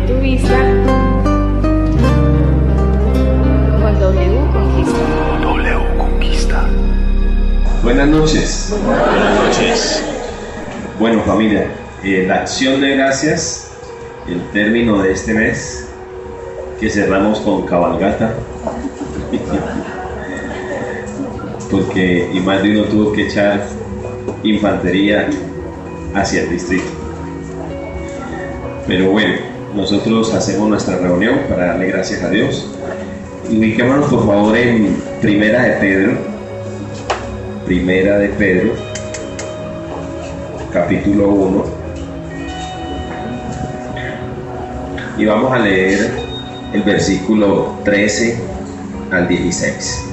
tu vista con W Conquista. Buenas noches. Buenas noches. Bueno, familia, la acción de gracias, el término de este mes, que cerramos con cabalgata, porque y más de uno tuvo que echar infantería hacia el distrito. Pero bueno, nosotros hacemos nuestra reunión para darle gracias a Dios. Y ubiquémonos por favor en Primera de Pedro, capítulo 1, y vamos a leer el versículo 13 al 16.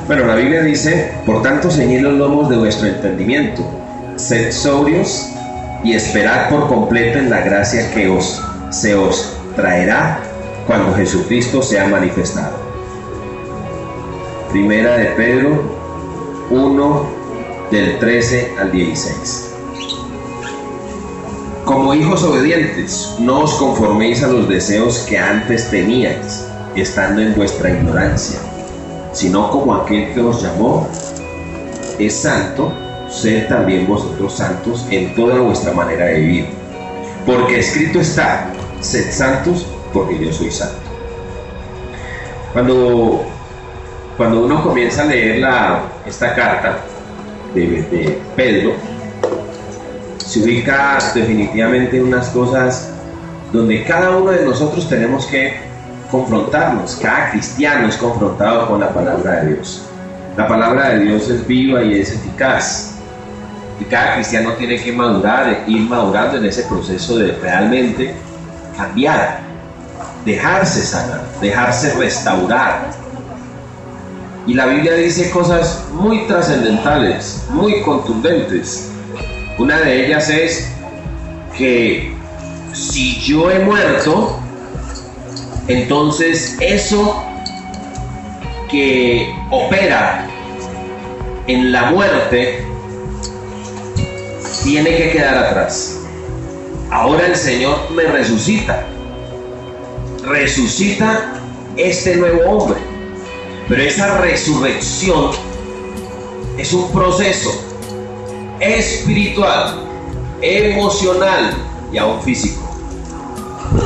Bueno, la Biblia dice: por tanto, ceñid los lomos de vuestro entendimiento, sed sobrios y esperad por completo en la gracia que se os traerá cuando Jesucristo sea manifestado. Primera de Pedro 1, del 13 al 16. Como hijos obedientes, no os conforméis a los deseos que antes teníais, estando en vuestra ignorancia, sino como aquel que os llamó es santo, sed también vosotros santos en toda vuestra manera de vivir. Porque escrito está: sed santos, porque yo soy santo. Cuando uno comienza a leer esta carta de Pedro, se ubica definitivamente en unas cosas donde cada uno de nosotros tenemos que confrontarnos. Cada cristiano es confrontado con la palabra de Dios. La palabra de Dios es viva y es eficaz, y cada cristiano tiene que madurar, ir madurando en ese proceso de realmente cambiar, dejarse sanar, dejarse restaurar. Y la Biblia dice cosas muy trascendentales, muy contundentes. Una de ellas es que si yo he muerto, entonces eso que opera en la muerte tiene que quedar atrás. Ahora el Señor me resucita este nuevo hombre, pero esa resurrección es un proceso espiritual, emocional y aún físico.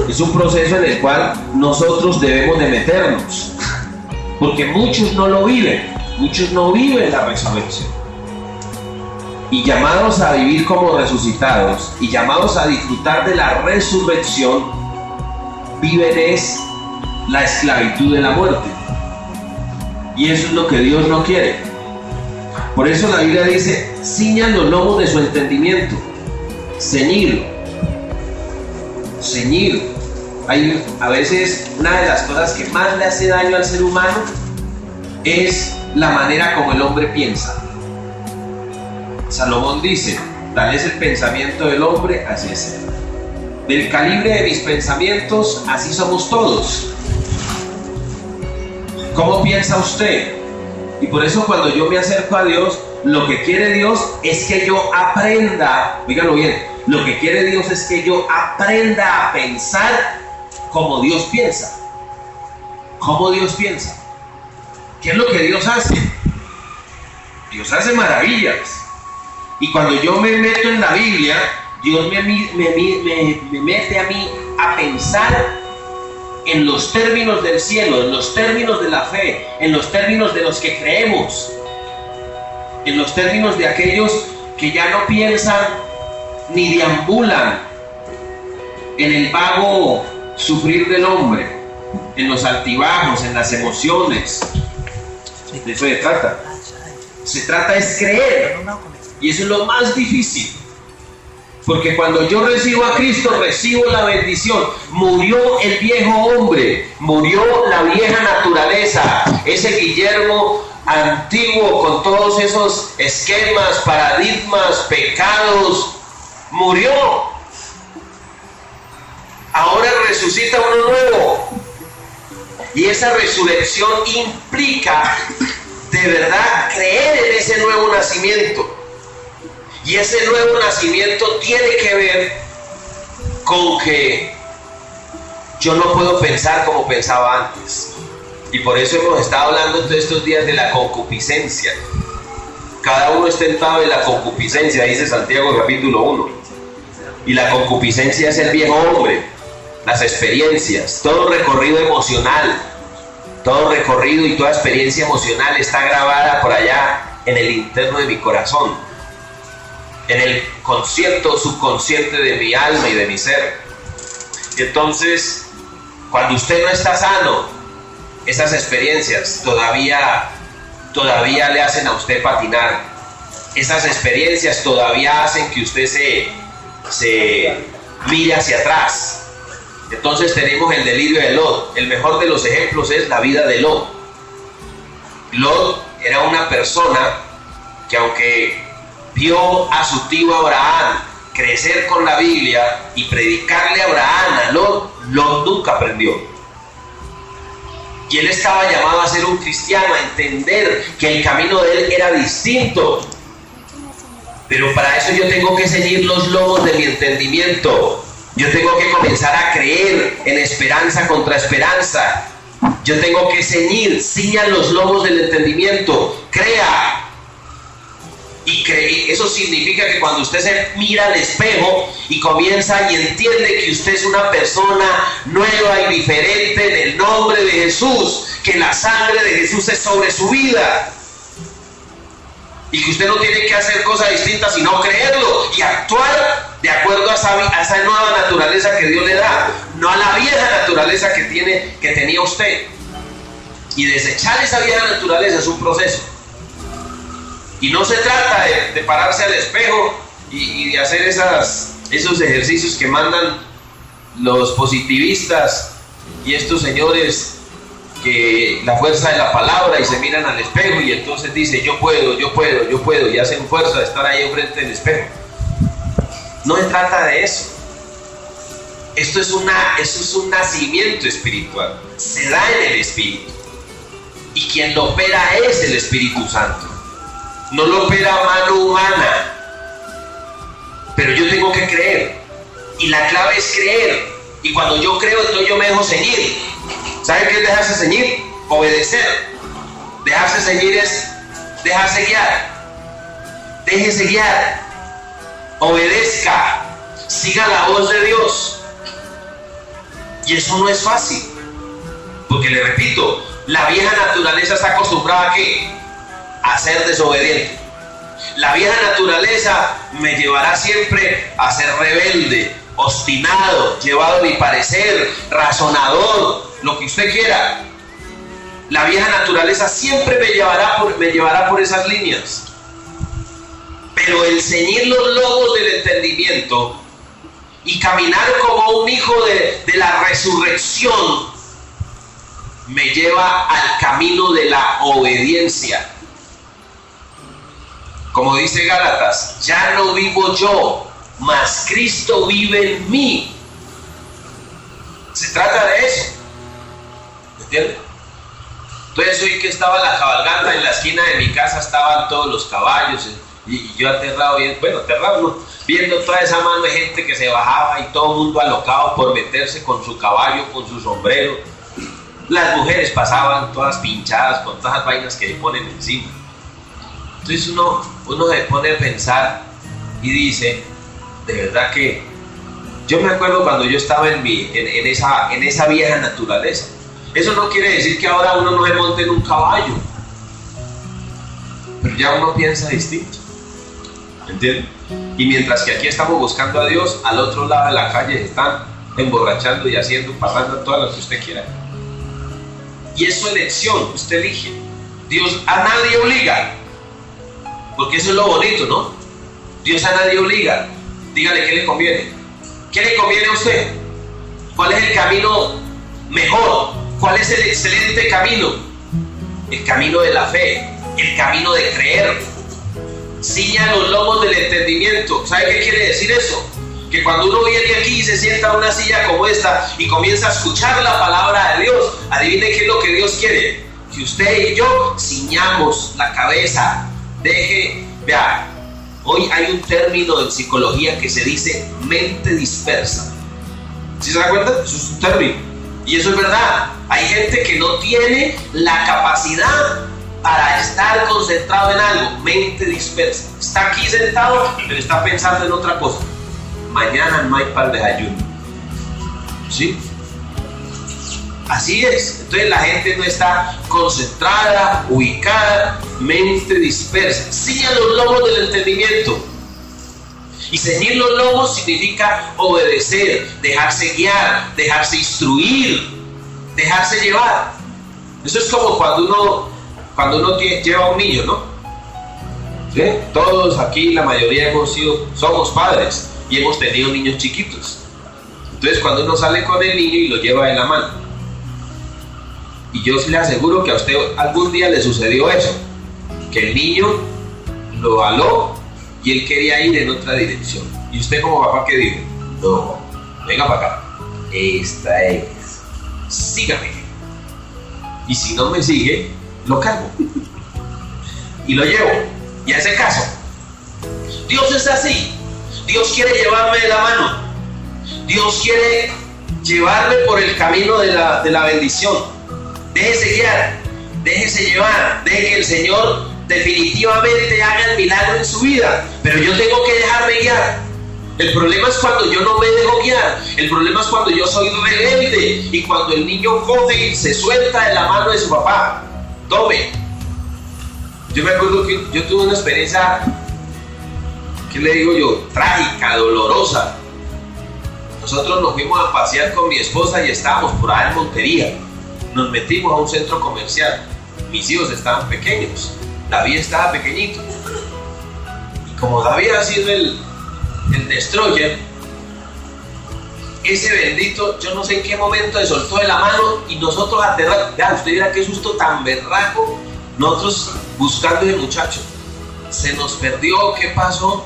Es un proceso en el cual nosotros debemos de meternos, porque muchos no lo viven, muchos no viven la resurrección. Y llamados a vivir como resucitados y llamados a disfrutar de la resurrección, viven es la esclavitud de la muerte. Y eso es lo que Dios no quiere. Por eso la Biblia dice: ciñan los lomos de su entendimiento. Ceñir. Hay a veces una de las cosas que más le hace daño al ser humano es la manera como el hombre piensa. Salomón dice: tal es el pensamiento del hombre, así es él. Del calibre de mis pensamientos, así somos todos. ¿Cómo piensa usted? Y por eso cuando yo me acerco a Dios, lo que quiere Dios es que yo aprenda, dígalo bien, lo que quiere Dios es que yo aprenda a pensar como Dios piensa. ¿Cómo Dios piensa? ¿Qué es lo que Dios hace? Dios hace maravillas. Y cuando yo me meto en la Biblia, Dios me mete a mí a pensar en los términos del cielo, en los términos de la fe, en los términos de los que creemos, en los términos de aquellos que ya no piensan ni deambulan en el vago sufrir del hombre, en los altibajos, en las emociones. De eso se trata. Se trata es creer, y eso es lo más difícil. Porque cuando yo recibo a Cristo, recibo la bendición. Murió el viejo hombre, murió la vieja naturaleza, ese Guillermo antiguo con todos esos esquemas, paradigmas, pecados, murió. Ahora resucita uno nuevo. Y esa resurrección implica de verdad creer en ese nuevo nacimiento. Y ese nuevo nacimiento tiene que ver con que yo no puedo pensar como pensaba antes. Y por eso hemos estado hablando todos estos días de la concupiscencia. Cada uno es tentado de la concupiscencia, dice Santiago capítulo 1. Y la concupiscencia es el viejo hombre, las experiencias, todo recorrido emocional, todo recorrido y toda experiencia emocional está grabada por allá en el interno de mi corazón, en el consciente, subconsciente de mi alma y de mi ser. Y entonces, cuando usted no está sano, esas experiencias todavía le hacen a usted patinar. Esas experiencias todavía hacen que usted se mire hacia atrás. Entonces tenemos el delirio de Lot. El mejor de los ejemplos es la vida de Lot. Lot era una persona que, aunque vio a su tío Abraham crecer con la Biblia y predicarle a Abraham a Lot nunca aprendió. Y él estaba llamado a ser un cristiano, a entender que el camino de él era distinto. Pero para eso yo tengo que ceñir los lomos de mi entendimiento. Yo tengo que comenzar a creer en esperanza contra esperanza. Yo tengo que ciñan los lomos del entendimiento. Crea. Y eso significa que cuando usted se mira al espejo y comienza y entiende que usted es una persona nueva y diferente en el nombre de Jesús, que la sangre de Jesús es sobre su vida, y que usted no tiene que hacer cosas distintas sino creerlo y actuar de acuerdo a esa nueva naturaleza que Dios le da, no a la vieja naturaleza que tenía usted. Y desechar esa vieja naturaleza es un proceso. Y no se trata de pararse al espejo y de hacer esos ejercicios que mandan los positivistas y estos señores, que la fuerza de la palabra, y se miran al espejo y entonces dice yo puedo, y hacen fuerza de estar ahí enfrente del espejo. No se trata de eso. Eso es un nacimiento espiritual, se da en el Espíritu, y quien lo opera es el Espíritu Santo. No lo opera mano humana, pero yo tengo que creer, y la clave es creer. Y cuando yo creo, entonces yo me dejo ceñir. ¿Sabe qué es dejarse ceñir? Obedecer. Dejarse ceñir es dejarse guiar. Déjese guiar, obedezca, siga la voz de Dios. Y eso no es fácil, porque le repito, la vieja naturaleza está acostumbrada ¿a qué? A ser desobediente. La vieja naturaleza me llevará siempre a ser rebelde, obstinado, llevado a mi parecer, razonador, lo que usted quiera. La vieja naturaleza siempre me llevará por esas líneas. Pero el ceñir los lomos del entendimiento y caminar como un hijo de la resurrección me lleva al camino de la obediencia. Como dice Gálatas, ya no vivo yo, mas Cristo vive en mí. Se trata de eso. ¿Me entiendes? Entonces hoy que estaba la cabalgata en la esquina de mi casa, estaban todos los caballos y yo aterrado, viendo toda esa mano de gente que se bajaba y todo el mundo alocado por meterse con su caballo, con su sombrero. Las mujeres pasaban todas pinchadas con todas las vainas que le ponen encima. Entonces uno se pone a pensar y dice, de verdad que yo me acuerdo cuando yo estaba en esa vieja naturaleza. Eso no quiere decir que ahora uno no se monte en un caballo, pero ya uno piensa distinto, ¿entiendes? Y mientras que aquí estamos buscando a Dios, al otro lado de la calle están emborrachando y pasando todas las que usted quiera. Y es su elección, usted elige. Dios a nadie obliga, porque eso es lo bonito, ¿no? Dios a nadie obliga. Dígale qué le conviene. ¿Qué le conviene a usted? ¿Cuál es el camino mejor? ¿Cuál es el excelente camino? El camino de la fe, el camino de creer. Ciña los lomos del entendimiento. ¿Sabe qué quiere decir eso? Que cuando uno viene aquí y se sienta en una silla como esta y comienza a escuchar la palabra de Dios, adivine qué es lo que Dios quiere. Que usted y yo ciñamos la cabeza. Hoy hay un término en psicología que se dice mente dispersa. ¿Sí se da cuenta? Eso es un término. Y eso es verdad. Hay gente que no tiene la capacidad para estar concentrado en algo. Mente dispersa. Está aquí sentado, pero está pensando en otra cosa. Mañana no hay para el desayuno. ¿Sí? Así es. Entonces la gente no está concentrada, ubicada, mente dispersa. Sigan los lomos del entendimiento. Y ceñir los lomos significa obedecer, dejarse guiar, dejarse instruir, dejarse llevar. Eso es como cuando uno lleva a un niño, ¿no? ¿Sí? Todos aquí, la mayoría somos padres y hemos tenido niños chiquitos. Entonces cuando uno sale con el niño y lo lleva en la mano, y yo le aseguro que a usted algún día le sucedió eso, que el niño lo aló y él quería ir en otra dirección. Y usted como papá, ¿qué dijo? No, venga para acá. Esta es. Sígame. Y si no me sigue, lo cargo. Y lo llevo. Y hace caso. Dios es así. Dios quiere llevarme de la mano. Dios quiere llevarme por el camino de la bendición. Déjese guiar, déjese llevar, deje que el Señor definitivamente haga el milagro en su vida, pero yo tengo que dejarme guiar. El problema es cuando yo no me dejo guiar, el problema es cuando yo soy rebelde y cuando el niño coge y se suelta de la mano de su papá. Tome. Yo me acuerdo que yo tuve una experiencia, ¿qué le digo yo? Trágica, dolorosa. Nosotros nos fuimos a pasear con mi esposa y estábamos por allá en Montería. Nos metimos a un centro comercial. Mis hijos estaban pequeños. David estaba pequeñito. Y como David ha sido el destroyer, ese bendito, yo no sé en qué momento le soltó de la mano y nosotros aterrados. Ya, usted dirá qué susto tan berraco. Nosotros buscando ese muchacho. Se nos perdió, ¿qué pasó?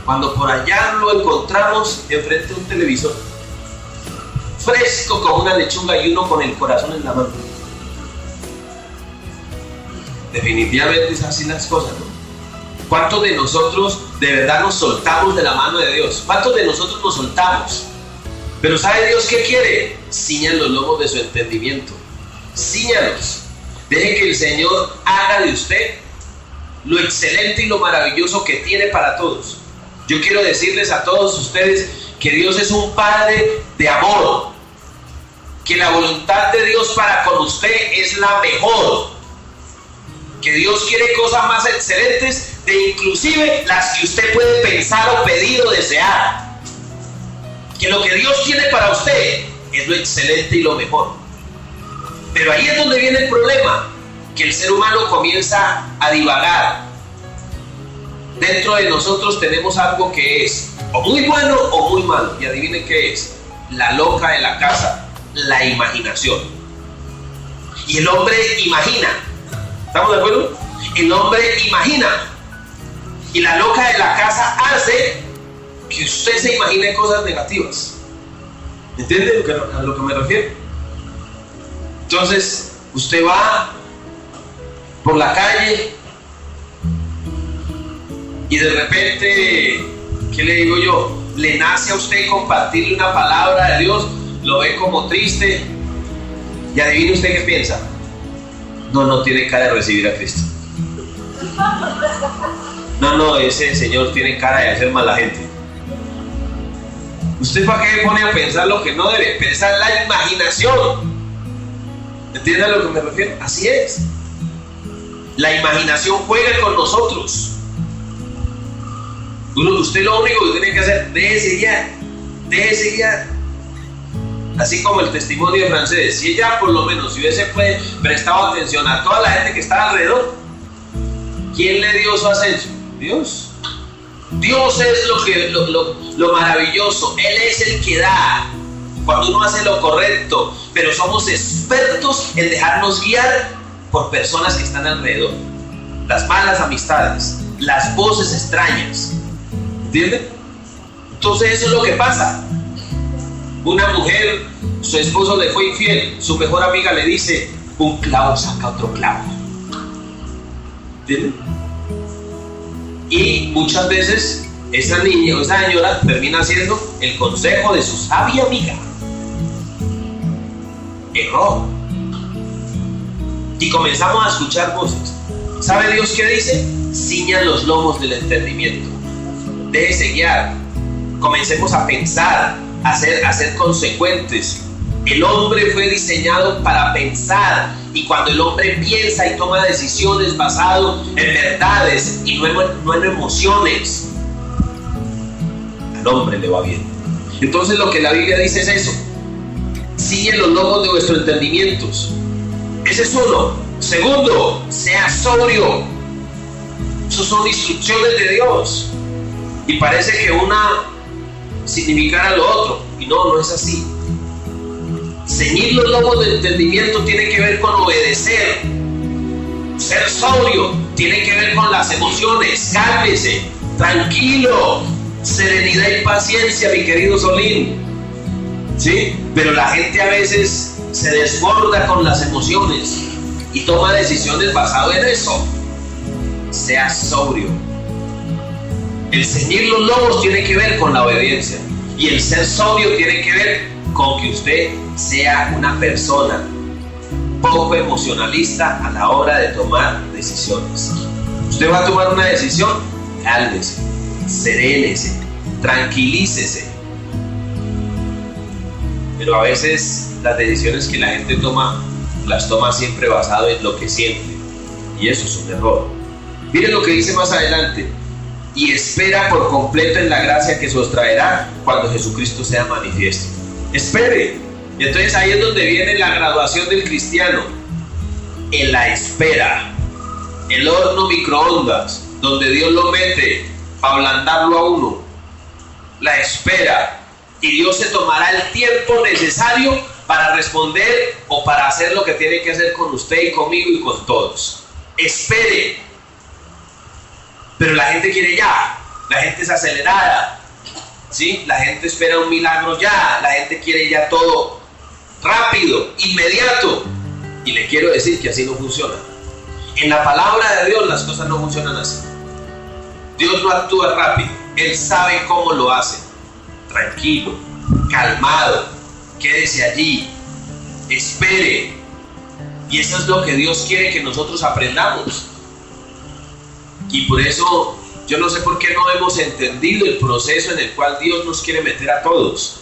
Cuando por allá lo encontramos enfrente de un televisor, fresco como una lechuga y uno con el corazón en la mano. Definitivamente es así las cosas, ¿no? ¿Cuántos de nosotros de verdad nos soltamos de la mano de Dios? ¿Cuántos de nosotros nos soltamos? Pero ¿sabe Dios qué quiere? Ciñan los lomos de su entendimiento. Cíñalos. Deje que el Señor haga de usted lo excelente y lo maravilloso que tiene para todos. Yo quiero decirles a todos ustedes que Dios es un Padre de amor, que la voluntad de Dios para con usted es la mejor, que Dios quiere cosas más excelentes de inclusive las que usted puede pensar o pedir o desear, que lo que Dios tiene para usted es lo excelente y lo mejor. Pero ahí es donde viene el problema, que el ser humano comienza a divagar. Dentro de nosotros tenemos algo que es o muy bueno o muy malo. Y adivinen qué es. La loca de la casa, la imaginación. Y el hombre imagina. ¿Estamos de acuerdo? El hombre imagina. Y la loca de la casa hace que usted se imagine cosas negativas. ¿Entiende a lo que me refiero? Entonces, usted va por la calle y de repente, ¿qué le digo yo? Le nace a usted compartirle una palabra de Dios, lo ve como triste y adivine usted qué piensa. No tiene cara de recibir a Cristo. No, ese señor tiene cara de hacer mala gente. ¿Usted para qué pone a pensar lo que no debe? Pensar en la imaginación. ¿Entiende a lo que me refiero? Así es. La imaginación juega con nosotros. Usted lo único que tiene que hacer, déjese guiar. Así como el testimonio de Frances. Si ella por lo menos si hubiese prestado atención a toda la gente que estaba alrededor, ¿quién le dio su ascenso? Dios. Dios es lo maravilloso. Él es el que da cuando uno hace lo correcto, pero somos expertos en dejarnos guiar por personas que están alrededor. Las malas amistades, las voces extrañas. ¿Entienden? Entonces eso es lo que pasa. Una mujer, su esposo le fue infiel, su mejor amiga le dice, un clavo saca otro clavo. ¿Entienden? Y muchas veces esa niña o esa señora termina siendo el consejo de su sabia amiga. Error. Y comenzamos a escuchar voces. ¿Sabe Dios qué dice? Ciñan los lomos del entendimiento. Déjese guiar. Comencemos a pensar, a ser consecuentes. El hombre fue diseñado para pensar, y cuando el hombre piensa y toma decisiones basado en verdades y no en emociones, al hombre le va bien. Entonces lo que la Biblia dice es eso: ciñen los lomos de vuestros entendimientos. Ese es uno. Segundo, sea sobrio. Esas son instrucciones de Dios, y parece que una significara lo otro, y no es así. Ceñir los lomos del entendimiento tiene que ver con obedecer. Ser sobrio tiene que ver con las emociones. Cálmese, tranquilo, serenidad y paciencia, mi querido Solín. ¿Sí? Pero la gente a veces se desborda con las emociones y toma decisiones basadas en eso. Sea sobrio. El ceñir los lomos tiene que ver con la obediencia, y el ser sobrio tiene que ver con que usted sea una persona poco emocionalista a la hora de tomar decisiones. Usted va a tomar una decisión, cálmese, serénese, tranquilícese. Pero a veces las decisiones que la gente toma, las toma siempre basado en lo que siente, y eso es un error. Miren lo que dice más adelante: y espera por completo en la gracia que se os traerá cuando Jesucristo sea manifiesto. Espere. Y entonces ahí es donde viene la graduación del cristiano: en la espera. El horno microondas, donde Dios lo mete para ablandarlo a uno. La espera. Y Dios se tomará el tiempo necesario para responder o para hacer lo que tiene que hacer con usted y conmigo y con todos. Espere. Pero la gente quiere ya. La gente es acelerada. ¿Sí? La gente espera un milagro ya. La gente quiere ya todo rápido, inmediato. Y le quiero decir que así no funciona. En la palabra de Dios las cosas no funcionan así. Dios no actúa rápido. Él sabe cómo lo hace. Tranquilo, calmado, quédese allí, espere. Y eso es lo que Dios quiere que nosotros aprendamos. Y por eso yo no sé por qué no hemos entendido el proceso en el cual Dios nos quiere meter a todos.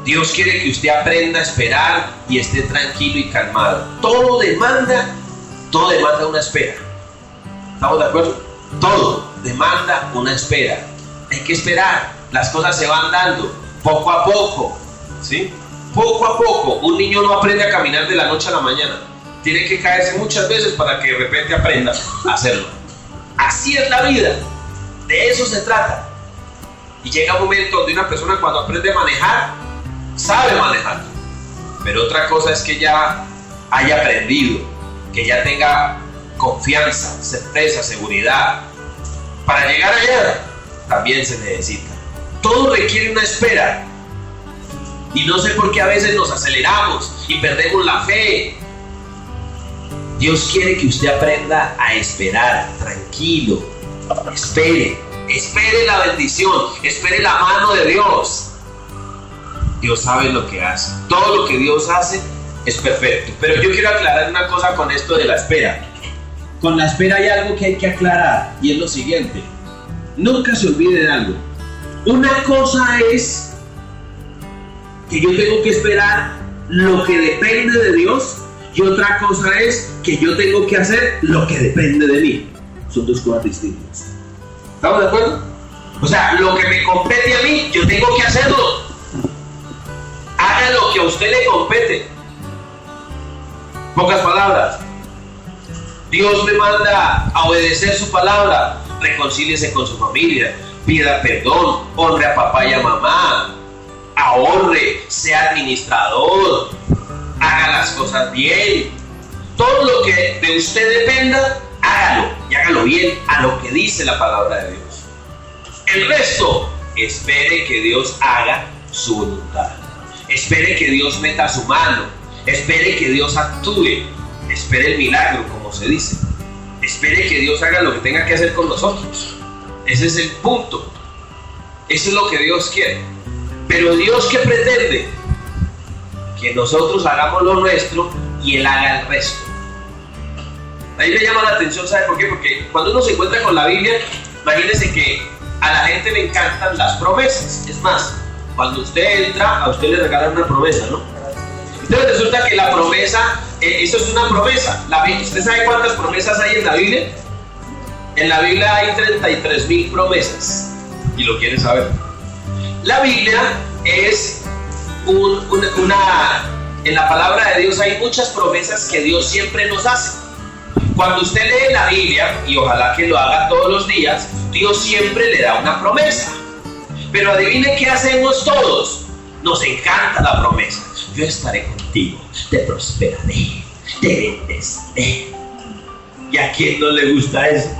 Dios quiere que usted aprenda a esperar y esté tranquilo y calmado. Todo demanda una espera. ¿Estamos de acuerdo? Todo demanda una espera. Hay que esperar. Las cosas se van dando poco a poco, ¿sí? Poco a poco. Un niño no aprende a caminar de la noche a la mañana. Tiene que caerse muchas veces para que de repente aprenda a hacerlo. Así es la vida. De eso se trata. Y llega un momento donde una persona, cuando aprende a manejar, sabe manejar. Pero otra cosa es que ya haya aprendido, que ya tenga confianza, certeza, seguridad. Para llegar allá también se necesita. Todo requiere una espera. Y no sé por qué a veces nos aceleramos y perdemos la fe. Dios quiere que usted aprenda a esperar, tranquilo. Espere la bendición, espere la mano de Dios. Dios sabe lo que hace. Todo lo que Dios hace es perfecto. Pero yo quiero aclarar una cosa con esto de la espera. Con la espera hay algo que hay que aclarar, y es lo siguiente: nunca se olvide de algo. Una cosa es que yo tengo que esperar lo que depende de Dios, y otra cosa es que yo tengo que hacer lo que depende de mí. Son dos cosas distintas. ¿Estamos de acuerdo? O sea, lo que me compete a mí, yo tengo que hacerlo. Haga lo que a usted le compete. Pocas palabras. Dios me manda a obedecer su palabra. Reconcíliese con su familia, pida perdón, honre a papá y a mamá, ahorre, sea administrador, haga las cosas bien. Todo lo que de usted dependa, hágalo, y hágalo bien, a lo que dice la palabra de Dios. El resto, espere que Dios haga su voluntad. Espere que Dios meta su mano. Espere que Dios actúe. Espere el milagro, como se dice. espere que Dios haga lo que tenga que hacer con nosotros. Ese es el punto. Eso es lo que Dios quiere. Pero Dios, ¿qué pretende? Que nosotros hagamos lo nuestro y Él haga el resto. Ahí me llama la atención, ¿sabe por qué? Porque cuando uno se encuentra con la Biblia, imagínense que a la gente le encantan las promesas. Es más, cuando usted entra, a usted le regalan una promesa, ¿no? Entonces resulta que la promesa, eso es una promesa. ¿Usted sabe cuántas promesas hay en la Biblia? En la Biblia hay 33,000 promesas. Y lo quiere saber. La Biblia es en la palabra de Dios hay muchas promesas que Dios siempre nos hace. Cuando usted lee la Biblia, y ojalá que lo haga todos los días, Dios siempre le da una promesa. Pero adivine qué hacemos todos. Nos encanta la promesa. Yo estaré contigo, te prosperaré, te bendeciré. ¿Y a quién no le gusta eso?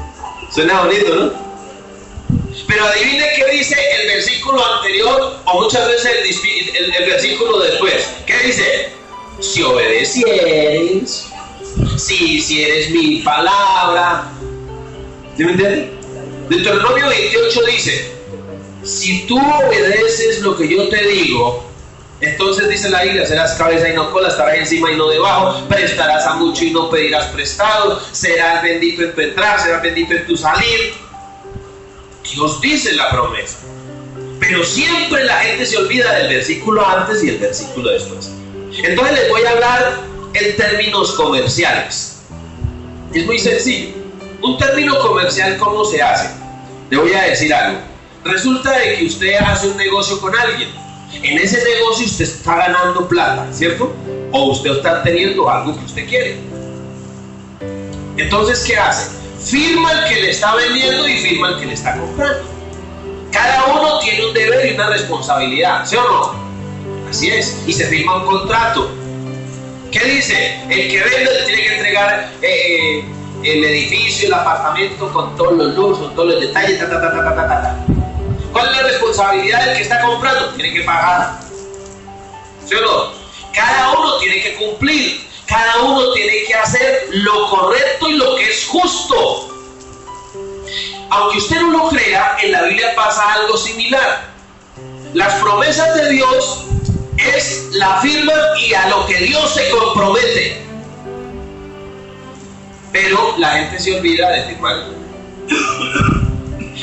Suena bonito, ¿no? Pero adivine qué dice el versículo anterior, o muchas veces el versículo después. ¿Qué dice? Si obedecieres, si hicieres mi palabra. ¿Sí me entienden? Deuteronomio 28 dice: si tú obedeces lo que yo te digo, entonces dice la Biblia, serás cabeza y no cola, estarás encima y no debajo, prestarás a mucho y no pedirás prestado, serás bendito en tu entrar, serás bendito en tu salir. Dios dice la promesa, pero siempre la gente se olvida del versículo antes y el versículo después. Entonces les voy a hablar en términos comerciales. Es muy sencillo. Un término comercial, ¿cómo se hace? Le voy a decir algo. Resulta de que usted hace un negocio con alguien. En ese negocio usted está ganando plata, ¿cierto? O usted está teniendo algo que usted quiere. Entonces, ¿qué hace? Firma el que le está vendiendo y firma el que le está comprando. Cada uno tiene un deber y una responsabilidad, ¿sí o no? Así es. Y se firma un contrato. ¿Qué dice? El que vende le tiene que entregar el edificio, el apartamento con todos los lujos, con todos los detalles, ¿Cuál es la responsabilidad del que está comprando? Tiene que pagar, ¿sí o no? Cada uno tiene que cumplir, cada uno tiene que hacer lo correcto y lo que es justo. Aunque usted no lo crea, en la Biblia pasa algo similar. Las promesas de Dios es la firma y a lo que Dios se compromete. Pero la gente se olvida de firmar.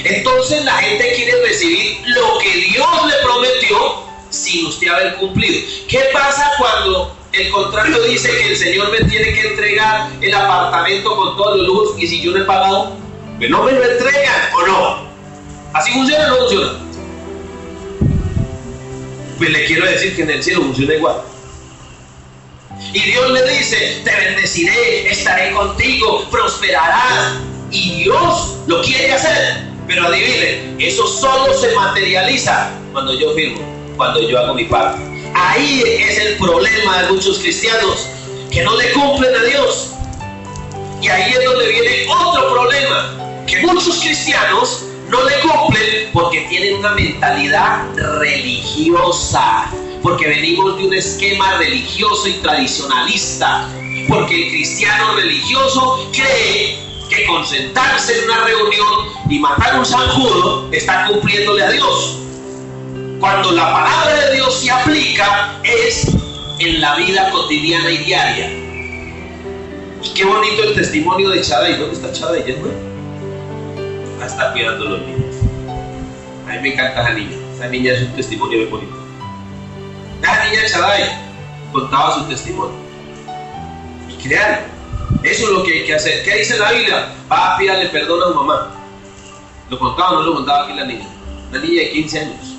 Entonces la gente quiere recibir lo que Dios le prometió sin usted haber cumplido. ¿Qué pasa cuando el contrato dice que el Señor me tiene que entregar el apartamento con todos los lujos y si yo no he pagado, pues no me lo entregan o no? ¿Así funciona o no funciona? Pues le quiero decir que en el cielo funciona igual. Y Dios le dice: te bendeciré, estaré contigo, prosperarás. Y Dios lo quiere hacer. Pero adivinen, eso solo se materializa cuando yo firmo, cuando yo hago mi parte. Ahí es el problema de muchos cristianos, que no le cumplen a Dios. Y ahí es donde viene otro problema, que muchos cristianos no le cumplen porque tienen una mentalidad religiosa, porque venimos de un esquema religioso y tradicionalista, porque el cristiano religioso cree que con sentarse en una reunión y matar un zancudo está cumpliéndole a Dios, cuando la palabra de Dios se aplica es en la vida cotidiana y diaria. Y qué bonito el testimonio de Chadai. ¿Dónde está Chadai? ¿Ya no? Está cuidando a los niños. A mí me encanta esa niña. Esa niña es un testimonio muy bonito. Esa niña de Chadai contaba su testimonio. Y crean, eso es lo que hay que hacer. ¿Qué dice la Biblia? Va, pídale perdón a su mamá. ¿Lo contaba o no lo contaba aquí la niña? Una niña de 15 años.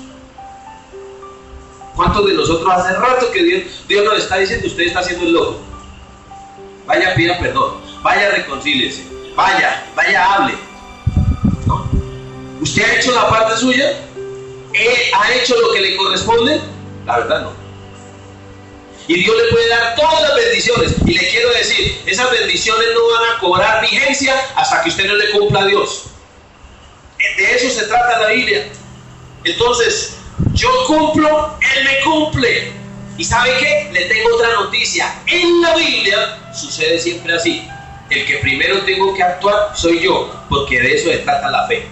¿Cuántos de nosotros hace rato que Dios nos está diciendo: usted está haciendo el loco? Vaya, pida perdón. Vaya, reconcíliese. Vaya, hable. ¿No? ¿Usted ha hecho la parte suya? ¿Ha hecho lo que le corresponde? La verdad no. Y Dios le puede dar todas las bendiciones. Y le quiero decir, esas bendiciones no van a cobrar vigencia hasta que usted no le cumpla a Dios. De eso se trata la Biblia. Entonces, yo cumplo, Él me cumple. ¿Y sabe qué? Le tengo otra noticia. En la Biblia sucede siempre así. el que primero tengo que actuar soy yo, porque de eso se trata la fe.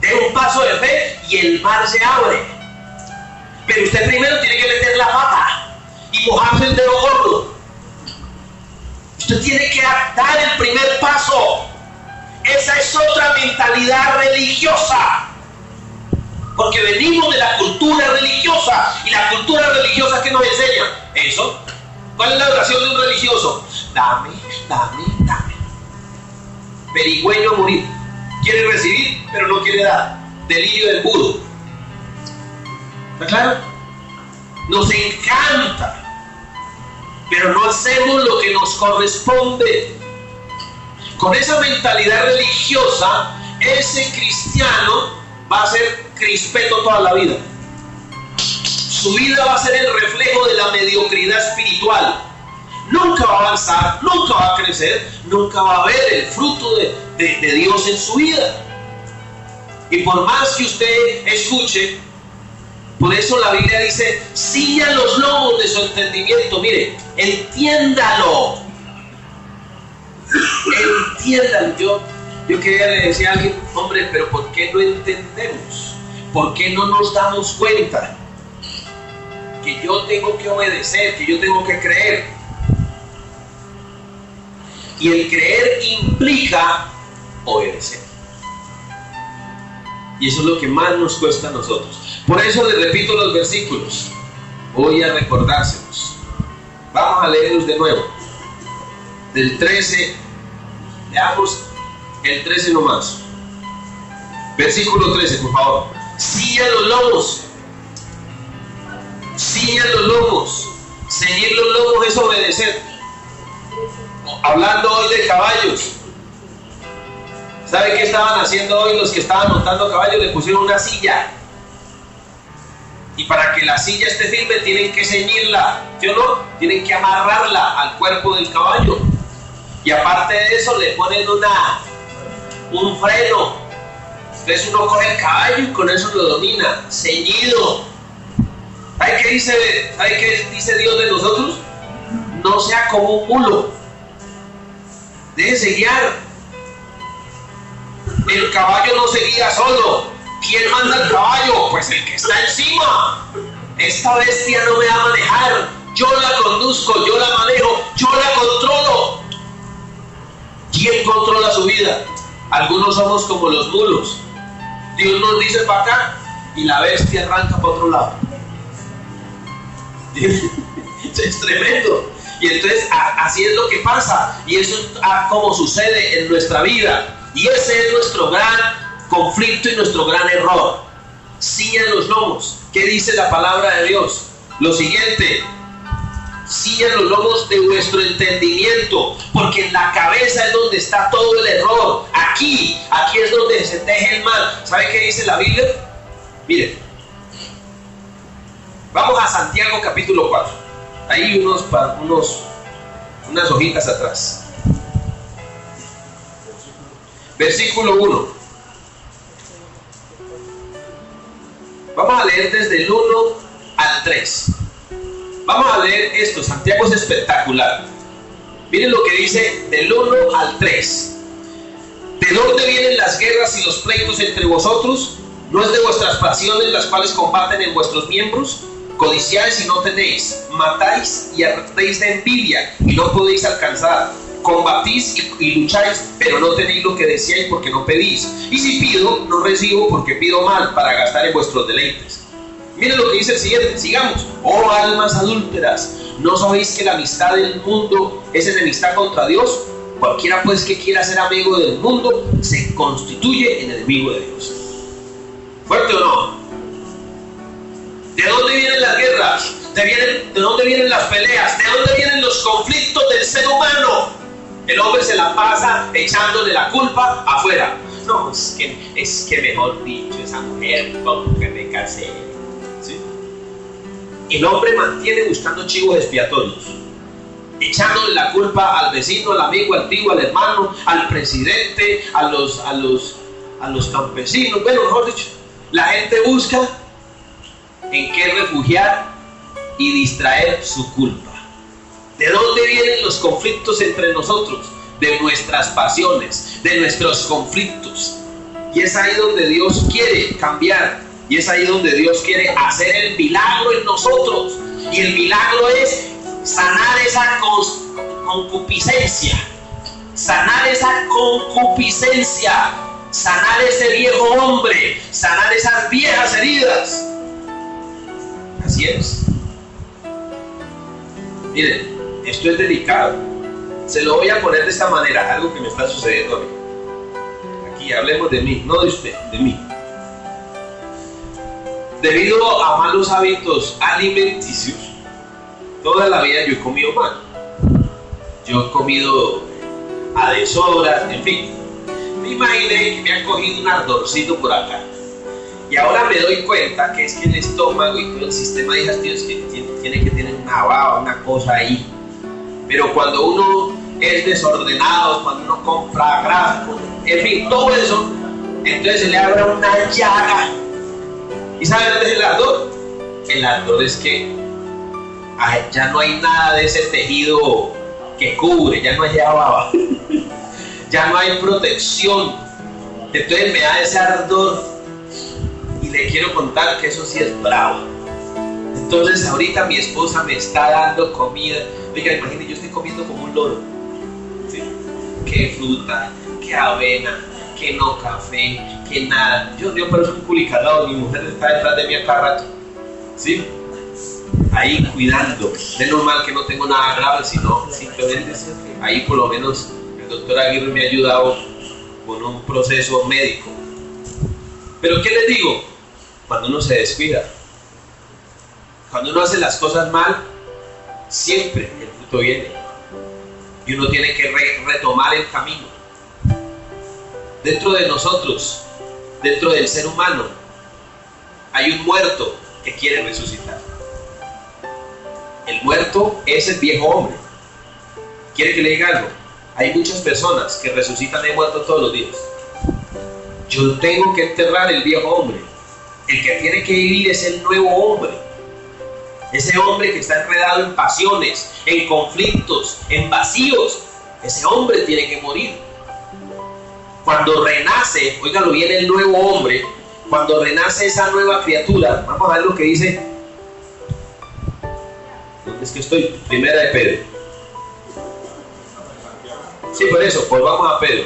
De un paso de fe y el mar se abre. Pero usted primero tiene que meter la pata y mojarse el dedo gordo. Usted tiene que dar el primer paso. Esa es otra mentalidad religiosa. Porque venimos de la cultura religiosa. ¿Y la cultura religiosa qué nos enseña? Eso. ¿Cuál es la oración de un religioso? Dame, dame, dame. Perigüeño a morir. Quiere recibir, pero no quiere dar. Delirio del mudo. ¿Está claro? Nos encanta, pero no hacemos lo que nos corresponde. Con esa mentalidad religiosa, ese cristiano va a ser crispeto toda la vida. Su vida va a ser el reflejo de la mediocridad espiritual. Nunca va a avanzar, nunca va a crecer, nunca va a ver el fruto de Dios en su vida. Y por más que usted escuche, por eso la Biblia dice, ciña los lomos de su entendimiento. Mire, entiéndalo. Entiéndalo. Yo quería le decía a alguien, hombre, pero ¿por qué no entendemos? ¿Por qué no nos damos cuenta que yo tengo que obedecer, que yo tengo que creer? Y el creer implica obedecer. Y eso es lo que más nos cuesta a nosotros. Por eso les repito los versículos. Voy a recordárselos. Vamos a leerlos de nuevo. Del 13. Leamos el 13 nomás. Versículo 13, por favor. Ciñan los lomos. Ciñan los lomos. Ceñir los lomos es obedecer. Hablando hoy de caballos. ¿Sabe qué estaban haciendo hoy los que estaban montando caballos? Le pusieron una silla. Y para que la silla esté firme tienen que ceñirla, ¿sí o no? Tienen que amarrarla al cuerpo del caballo. Y aparte de eso le ponen un freno. Entonces uno coge el caballo y con eso lo domina, ceñido. ¿Sabe qué dice Dios de nosotros? No sea como un mulo. Déjese guiar. El caballo no se guía solo. ¿Quién manda el caballo? Pues el que está encima. Esta bestia no me va a manejar. Yo la conduzco, yo la manejo, yo la controlo. ¿Quién controla su vida? Algunos somos como los mulos. Dios nos dice para acá y la bestia arranca para otro lado. Es tremendo. Y entonces así es lo que pasa. Y eso es como sucede en nuestra vida. Y ese es nuestro gran conflicto y nuestro gran error. Ciñan los lomos. ¿Qué dice la palabra de Dios? Lo siguiente: ciñan los lomos de vuestro entendimiento, porque en la cabeza es donde está todo el error. Aquí es donde se teje el mal. ¿Sabe qué dice la Biblia? Mire, vamos a Santiago capítulo 4. Ahí unas hojitas atrás. Versículo 1. Vamos a leer desde el 1 al 3. Vamos a leer esto. Santiago es espectacular. Miren lo que dice del 1 al 3. ¿De dónde vienen las guerras y los pleitos entre vosotros? ¿No es de vuestras pasiones las cuales combaten en vuestros miembros? Codiciáis y no tenéis, matáis y ardéis de envidia y no podéis alcanzar. Combatís y lucháis, pero no tenéis lo que deseáis porque no pedís. Y si pido, no recibo porque pido mal para gastar en vuestros deleites. Miren lo que dice el siguiente, sigamos. Oh almas adúlteras, ¿no sabéis que la amistad del mundo es enemistad contra Dios? Cualquiera pues que quiera ser amigo del mundo se constituye en enemigo de Dios. ¿Fuerte o no? ¿De dónde vienen las guerras? ¿De dónde vienen las peleas? ¿De dónde vienen los conflictos del ser humano? El hombre se la pasa echándole la culpa afuera. No, es que mejor dicho, esa mujer con que me casé. ¿Sí? El hombre mantiene buscando chivos expiatorios, echándole la culpa al vecino, al amigo, al tío, al hermano, al presidente, a los campesinos. Bueno, mejor dicho, la gente busca en qué refugiar y distraer su culpa. ¿De dónde vienen los conflictos entre nosotros? de nuestras pasiones, de nuestros conflictos. Y es ahí donde Dios quiere cambiar. Y es ahí donde Dios quiere hacer el milagro en nosotros. Y el milagro es sanar esa concupiscencia. Sanar esa concupiscencia. Sanar ese viejo hombre. Sanar esas viejas heridas. Así es. Miren, esto es delicado. Se lo voy a poner de esta manera. Algo que me está sucediendo a mí. Aquí hablemos de mí, no de usted, de mí. Debido a malos hábitos alimenticios, toda la vida yo he comido mal. Yo he comido a deshoras, en fin. Me imaginé que me ha cogido un ardorcito por acá. Y ahora me doy cuenta que es que el estómago y todo el sistema digestivo es que tiene que tener una baba, una cosa ahí. Pero cuando uno es desordenado, cuando uno compra grasa, en fin, todo eso, entonces se le abre una llaga. ¿Y saben dónde es el ardor? El ardor es que ya no hay nada de ese tejido que cubre, ya no hay baba, ya no hay protección. Entonces me da ese ardor y le quiero contar que eso sí es bravo. Entonces ahorita mi esposa me está dando comida. Oiga, imagínate, yo estoy comiendo como un loro. ¿Sí? Que fruta, que avena, que no café, que nada. Yo parezco un culicalado, mi mujer está detrás de mí a cada rato. ¿Sí? Ahí cuidando. Menos mal que no tengo nada grave, sino simplemente ahí por lo menos el doctor Aguirre me ha ayudado con un proceso médico. Pero ¿qué les digo? Cuando uno se descuida, cuando uno hace las cosas mal, siempre el fruto viene. Y uno tiene que retomar el camino. Dentro de nosotros, dentro del ser humano, hay un muerto que quiere resucitar. El muerto es el viejo hombre. ¿Quiere que le diga algo? Hay muchas personas que resucitan de muertos todos los días. Yo tengo que enterrar el viejo hombre. El que tiene que vivir es el nuevo hombre. Ese hombre que está enredado en pasiones, en conflictos, en vacíos. Ese hombre tiene que morir. Cuando renace, óigalo bien, el nuevo hombre, cuando renace esa nueva criatura, vamos a ver lo que dice. ¿Dónde es que estoy? Primera de Pedro. Sí, por eso, volvamos a Pedro.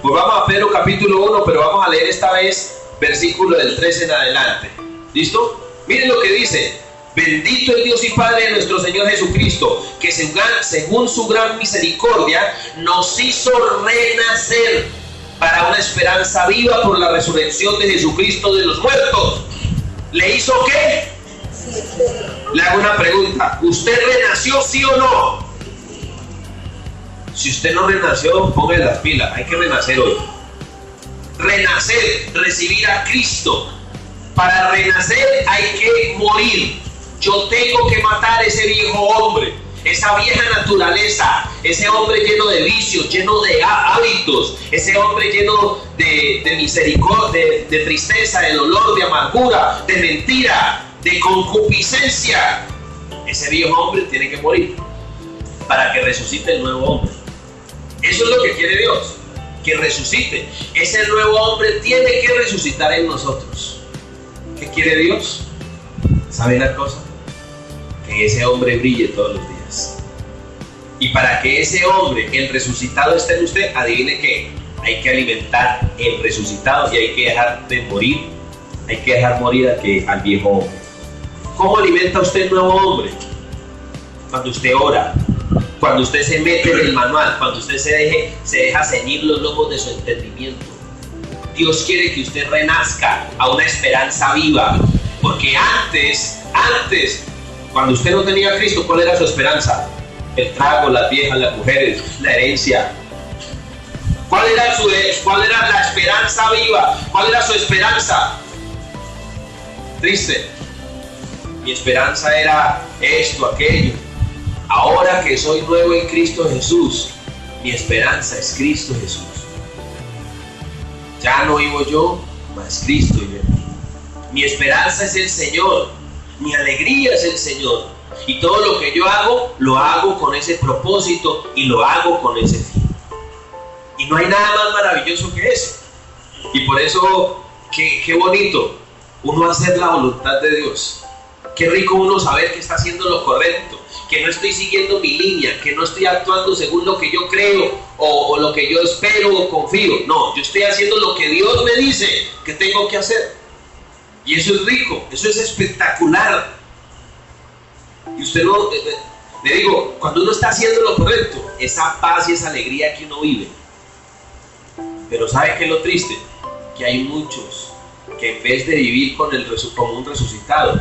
Volvamos a Pedro capítulo 1, pero vamos a leer esta vez versículo del 13 en adelante. ¿Listo? Miren lo que dice. Bendito el Dios y Padre de nuestro Señor Jesucristo, que según su gran misericordia nos hizo renacer para una esperanza viva por la resurrección de Jesucristo de los muertos. ¿Le hizo qué? Le hago una pregunta. ¿Usted renació, sí o no? Si usted no renació, póngale las pilas. Hay que renacer hoy. Renacer, recibir a Cristo. Para renacer hay que morir. Yo tengo que matar ese viejo hombre, esa vieja naturaleza, ese hombre lleno de vicios, lleno de hábitos, ese hombre lleno de misericordia, de tristeza, de dolor, de amargura, de mentira, de concupiscencia. Ese viejo hombre tiene que morir para que resucite el nuevo hombre. Eso es lo que quiere Dios, que resucite. Ese nuevo hombre tiene que resucitar en nosotros. ¿Qué quiere Dios? ¿Sabe la cosa? Que ese hombre brille todos los días. Y para que ese hombre, el resucitado, esté en usted, adivine qué, hay que alimentar el resucitado y hay que dejar de morir, hay que dejar morir al viejo hombre. ¿Cómo alimenta usted el nuevo hombre? Cuando usted ora, cuando usted se mete en el manual, cuando usted se deja ceñir los lomos de su entendimiento. Dios quiere que usted renazca a una esperanza viva, porque antes, cuando usted no tenía a Cristo, ¿cuál era su esperanza? El trago, las viejas, las mujeres, la herencia. ¿Cuál era la esperanza viva? ¿Cuál era su esperanza? Triste. Mi esperanza era esto, aquello. Ahora que soy nuevo en Cristo Jesús, mi esperanza es Cristo Jesús. Ya no vivo yo, mas Cristo vive en mí. Mi esperanza es el Señor. Mi alegría es el Señor. Y todo lo que yo hago, lo hago con ese propósito y lo hago con ese fin. Y no hay nada más maravilloso que eso. Y por eso, qué bonito uno hacer la voluntad de Dios. Qué rico uno saber que está haciendo lo correcto, que no estoy siguiendo mi línea, que no estoy actuando según lo que yo creo o lo que yo espero o confío. No, yo estoy haciendo lo que Dios me dice que tengo que hacer. Y eso es rico, eso es espectacular. Y usted no, le digo, cuando uno está haciendo lo correcto, esa paz y esa alegría que uno vive. Pero ¿sabe qué es lo triste? Que hay muchos que en vez de vivir como un resucitado,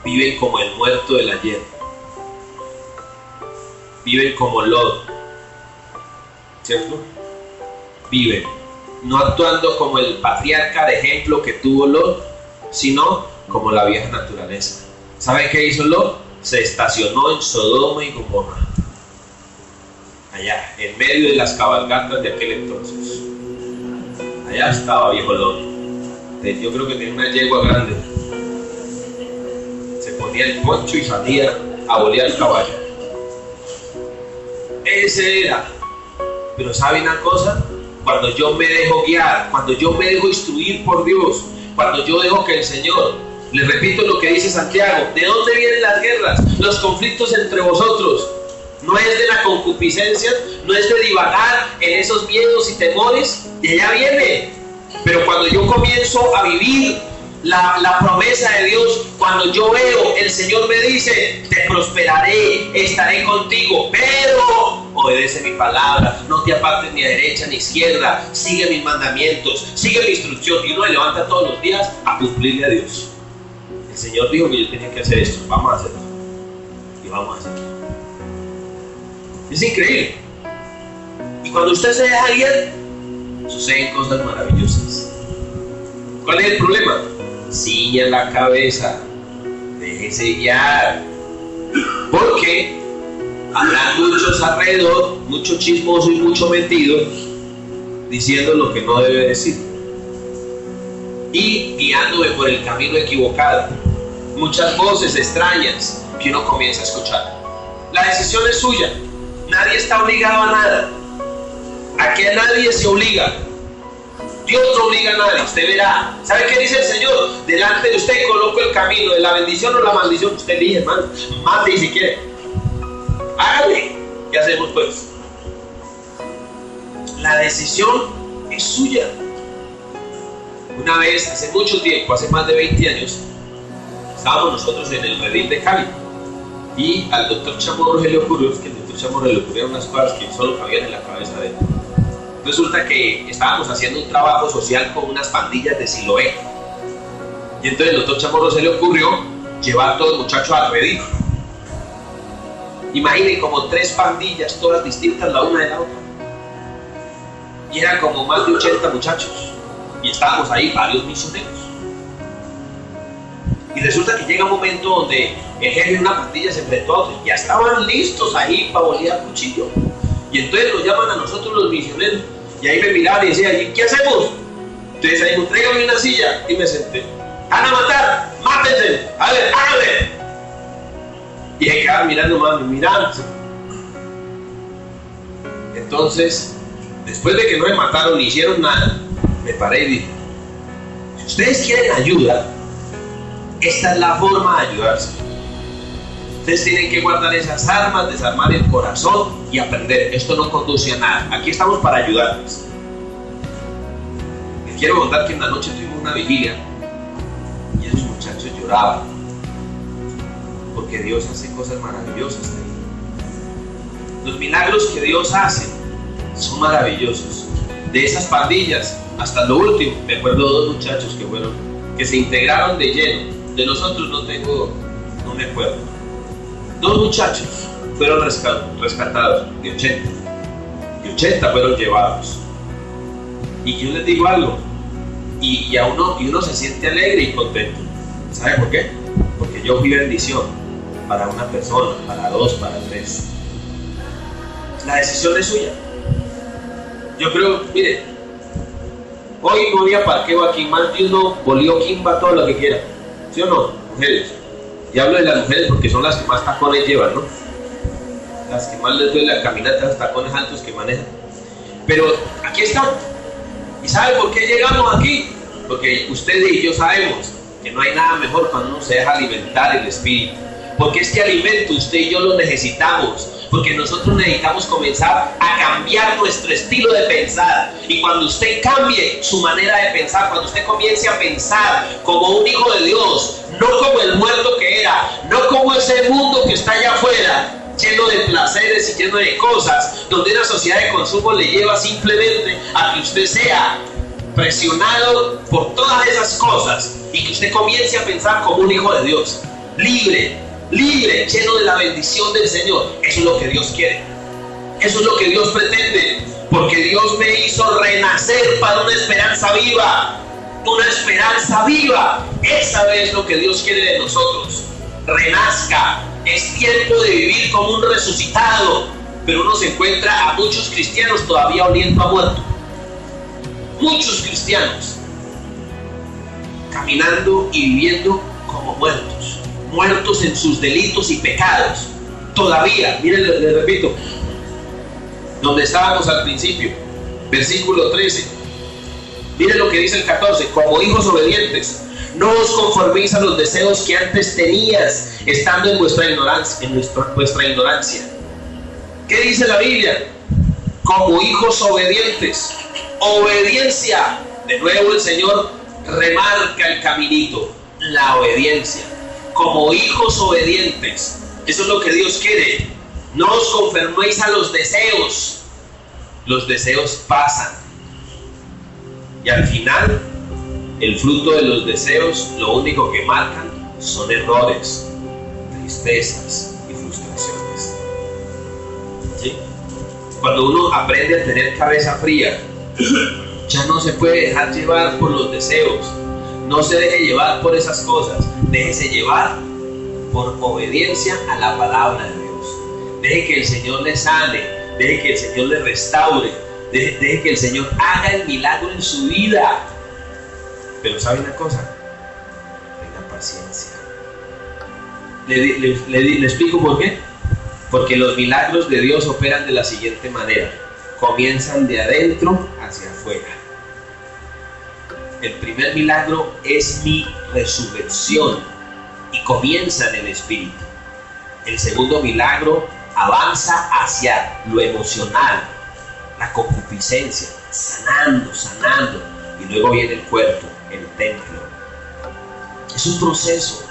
viven como el muerto del ayer. Viven como Lot, ¿cierto? Viven, no actuando como el patriarca de ejemplo que tuvo Lot, sino como la vieja naturaleza. ¿Sabe qué hizo Lot? Se estacionó en Sodoma y Gomorra, allá, en medio de las cabalgatas de aquel entonces. Allá estaba viejo Lot. Yo creo que tenía una yegua grande. Se ponía el poncho y salía a bolear el caballo. Ese era. Pero ¿sabe una cosa? Cuando yo me dejo guiar, cuando yo me dejo instruir por Dios, cuando yo dejo que el Señor, le repito lo que dice Santiago, ¿de dónde vienen las guerras? Los conflictos entre vosotros. No es de la concupiscencia, no es de divagar en esos miedos y temores, de allá viene. Pero cuando yo comienzo a vivir la promesa de Dios, cuando yo veo, el Señor me dice, te prosperaré, estaré contigo, pero obedece mi palabra, no te apartes ni a derecha ni a izquierda, sigue mis mandamientos, sigue mi instrucción, y uno se levanta todos los días a cumplirle a Dios. El Señor dijo que yo tenía que hacer esto, vamos a hacerlo, y vamos a hacerlo. Es increíble. Y cuando usted se deja guiar, suceden cosas maravillosas. ¿Cuál es el problema? Ciña la cabeza, déjese guiar, porque habrá muchos alrededor, mucho chismoso y mucho mentido, diciendo lo que no debe decir y guiándome por el camino equivocado. Muchas voces extrañas que uno comienza a escuchar. La decisión es suya, nadie está obligado a nada. Aquí a nadie se obliga. Dios no obliga a nadie, usted verá. ¿Sabe qué dice el Señor? Delante de usted coloco el camino de la bendición o la maldición. Usted elige, hermano. Mate si quiere. Hágale. ¿Qué hacemos pues? La decisión es suya. Una vez, hace mucho tiempo, hace más de 20 años, estábamos nosotros en el Redil de Cali. Y al doctor Chamorro se le ocurrió, que el doctor Chamorro le ocurrieron unas cosas que solo cabían en la cabeza de él. Resulta que estábamos haciendo un trabajo social con unas pandillas de Siloé. Y entonces al doctor Chamorro se le ocurrió llevar a todos los muchachos al Redil. Imaginen como 3 pandillas, todas distintas la una de la otra. Y eran como más de 80 muchachos. Y estábamos ahí varios misioneros. Y resulta que llega un momento donde el jefe de una pandilla se enfrentó a otro. Ya estaban listos ahí para bolear cuchillo. Y entonces nos llaman a nosotros los misioneros. Y ahí me miraban y decían, ¿qué hacemos? Entonces ahí me tráigame una silla y me senté. ¿Van a matar? ¡Mátense! A ver, háganle. Y se quedaban mirando, mami, mirando. Entonces, después de que no me mataron ni hicieron nada, me paré y dije, si ustedes quieren ayuda, esta es la forma de ayudarse. Ustedes tienen que guardar esas armas, desarmar el corazón y aprender. Esto no conduce a nada. Aquí estamos para ayudarles. Les quiero contar que en la noche tuvimos una vigilia y esos muchachos lloraban porque Dios hace cosas maravillosas ahí. Los milagros que Dios hace son maravillosos. De esas pandillas hasta lo último, me acuerdo de 2 muchachos que se integraron de lleno. De nosotros no me acuerdo. 2 muchachos fueron rescatados de 80. Y 80 fueron llevados. Y yo les digo algo. Y uno se siente alegre y contento. ¿Sabe por qué? Porque yo fui bendición para una persona, para 2, para 3. La decisión es suya. Yo creo, mire, hoy no había parqueo aquí, más de uno volvió quimba, todo lo que quiera. ¿Sí o no? Mujeres. Y hablo de las mujeres porque son las que más tacones llevan, ¿no? Las que más les duele la caminata, los tacones altos que manejan. Pero aquí están. ¿Y sabe por qué llegamos aquí? Porque usted y yo sabemos que no hay nada mejor cuando uno se deja alimentar el espíritu. Porque este alimento usted y yo lo necesitamos. Porque nosotros necesitamos comenzar a cambiar nuestro estilo de pensar. Y cuando usted cambie su manera de pensar, cuando usted comience a pensar como un hijo de Dios, no como el muerto que era, no como ese mundo que está allá afuera, lleno de placeres y lleno de cosas, donde una sociedad de consumo le lleva simplemente a que usted sea presionado por todas esas cosas y que usted comience a pensar como un hijo de Dios, libre, lleno de la bendición del Señor. Eso es lo que Dios quiere, eso es lo que Dios pretende, porque Dios me hizo renacer para una esperanza viva, esa es lo que Dios quiere de nosotros. Renazca, es tiempo de vivir como un resucitado, pero uno se encuentra a muchos cristianos todavía oliendo a muerto, muchos cristianos caminando y viviendo como muertos en sus delitos y pecados. Todavía, miren, les repito, donde estábamos al principio, versículo 13, miren lo que dice el 14: como hijos obedientes, no os conforméis a los deseos que antes tenías, estando en vuestra ignorancia. ¿Qué dice la Biblia? Como hijos obedientes. Obediencia. De nuevo el Señor remarca el caminito, la obediencia. Como hijos obedientes. Eso es lo que Dios quiere. No os conforméis a los deseos. Los deseos pasan. Y al final, el fruto de los deseos, lo único que marcan son errores, tristezas y frustraciones. ¿Sí? Cuando uno aprende a tener cabeza fría, ya no se puede dejar llevar por los deseos. No se deje llevar por esas cosas. Déjese llevar por obediencia a la palabra de Dios. Deje que el Señor le sane, deje que el Señor le restaure, deje que el Señor haga el milagro en su vida. Pero ¿sabe una cosa? Tenga paciencia. Le explico por qué. Porque los milagros de Dios operan de la siguiente manera: comienzan de adentro hacia afuera. El primer milagro es mi resurrección y comienza en el espíritu. El segundo milagro avanza hacia lo emocional, la concupiscencia, sanando, y luego viene el cuerpo, el templo. Es un proceso.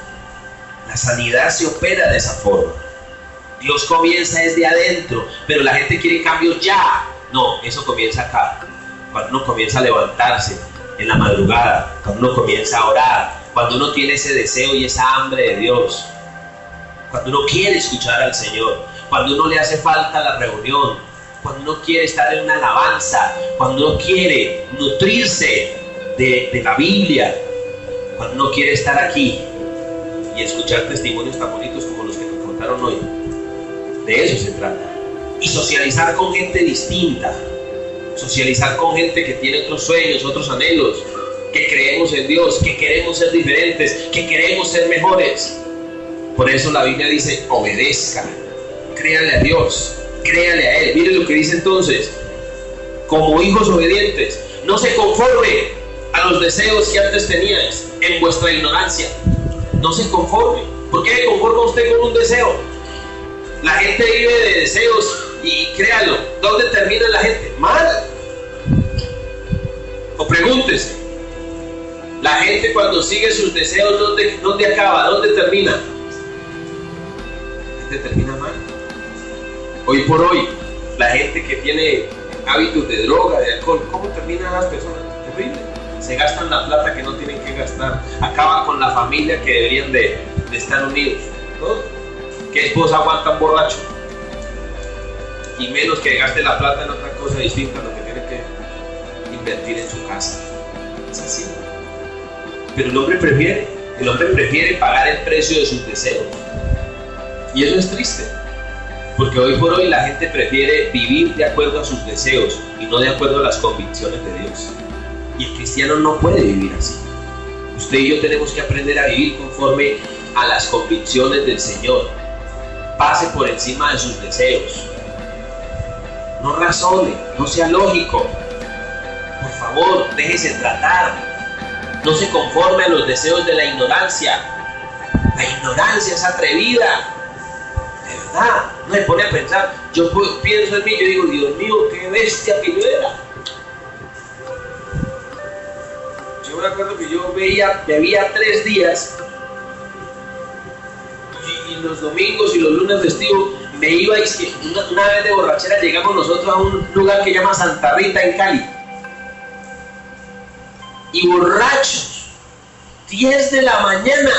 La sanidad se opera de esa forma. Dios comienza desde adentro, pero la gente quiere cambios ya. No, eso comienza acá. Cuando uno comienza a levantarse en la madrugada, cuando uno comienza a orar, cuando uno tiene ese deseo y esa hambre de Dios, cuando uno quiere escuchar al Señor, cuando uno le hace falta la reunión, cuando uno quiere estar en una alabanza, cuando uno quiere nutrirse de la Biblia, cuando uno quiere estar aquí y escuchar testimonios tan bonitos como los que nos contaron hoy. De eso se trata. Y socializar con gente distinta, socializar con gente que tiene otros sueños, otros anhelos, que creemos en Dios, que queremos ser diferentes, que queremos ser mejores. Por eso la Biblia dice: obedezca, créale a Dios, créale a Él. Miren lo que dice entonces: como hijos obedientes, no se conforme a los deseos que antes teníais en vuestra ignorancia. No se conforme. ¿Por qué se conforma usted con un deseo? La gente vive de deseos y créalo, ¿dónde termina la gente? Mal. O pregúntese, la gente cuando sigue sus deseos, ¿dónde acaba? ¿Dónde termina? La gente termina mal. Hoy por hoy, la gente que tiene hábitos de droga, de alcohol, ¿cómo terminan las personas? Terrible. Se gastan la plata que no tienen que gastar, acaban con la familia que deberían de estar unidos. ¿No? ¿Qué esposa aguanta un borracho? Y menos que gaste la plata en otra cosa distinta a lo que tiene que invertir en su casa. Es así. Pero el hombre prefiere pagar el precio de sus deseos. Y eso es triste. Porque hoy por hoy la gente prefiere vivir de acuerdo a sus deseos y no de acuerdo a las convicciones de Dios. Y el cristiano no puede vivir así. Usted y yo tenemos que aprender a vivir conforme a las convicciones del Señor. Pase por encima de sus deseos. No razone, no sea lógico. favor, déjese tratar. No se conforme a los deseos de la ignorancia. La ignorancia es atrevida. De verdad, no me pone a pensar. Yo pienso en mí, yo digo, Dios mío, qué bestia que yo era. Yo me acuerdo que yo bebía 3 días y los domingos y los lunes festivos me iba, y una vez de borrachera llegamos nosotros a un lugar que se llama Santa Rita en Cali, y borrachos, 10 de la mañana,